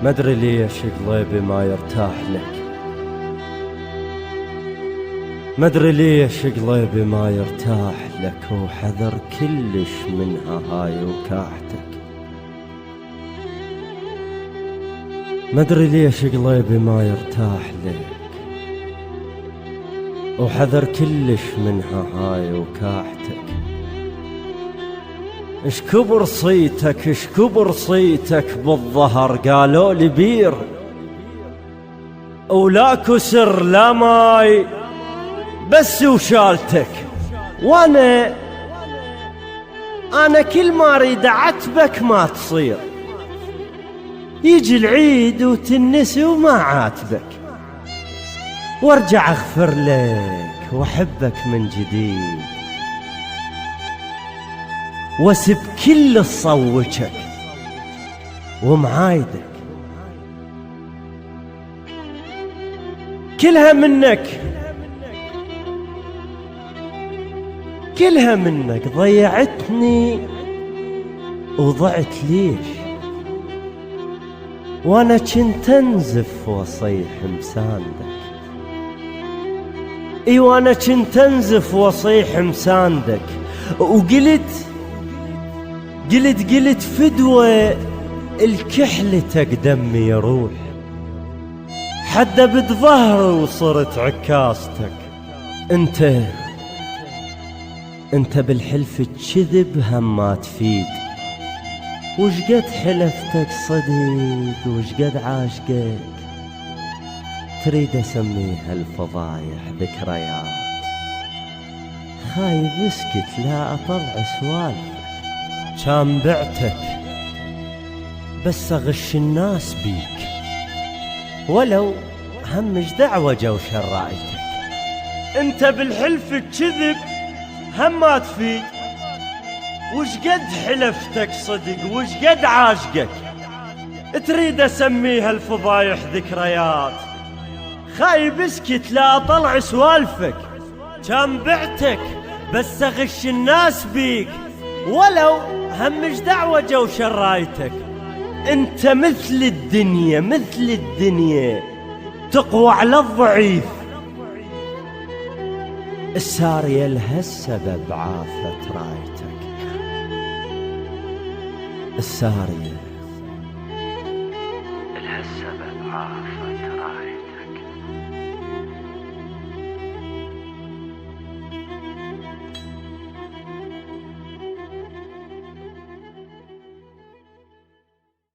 مدري ليش قلبي ما يرتاح لك، مدري ليش قلبي ما يرتاح لك، وحذر كلش منها هاي وكاحتك. مدري ليش قلبي ما يرتاح لك، وحذر كلش منها هاي وكاحتك. اش كبر صيتك، اش كبر صيتك بالظهر، قالوا لي بير ولا كسر لا ماي بس وشالتك. وانا كل ما اريد اعاتبك ما تصير، يجي العيد وتنسي وما عاتبك، وارجع اغفر لك واحبك من جديد، واسب كل صوتك ومعايدك. كلها منك، كلها منك ضيعتني وضعت ليش، وانا كنت انزف واصيح مساندك. اي وانا كنت انزف واصيح مساندك، وقلت فدوة الكحلتك دمي يروح، حدبت ظهري وصرت عكاستك. انت بالحلف تكذب هم ما تفيد، وشقد حلفتك صدق وشقد عاشقك، تريد اسميها الفضايح ذكريات. خايب اسكت لا اطلع سوالفك، كان بعتك بس اغش الناس بيك، ولو همش دعوة جو شرايتك. انت بالحلف تكذب هم ما تفيد، وشقد حلفتك صدق وشقد عاشقك، تريد اسميها الفضايح ذكريات. خايب اسكت لا اطلع سوالفك، كان بعتك بس اغش الناس بيك، ولو همش دعوة جو شرايتك. انت مثل الدنيا، مثل الدنيا تقوى على الضعيف، السارية لها السبب عافت رايتك. السارية لها السبب عافت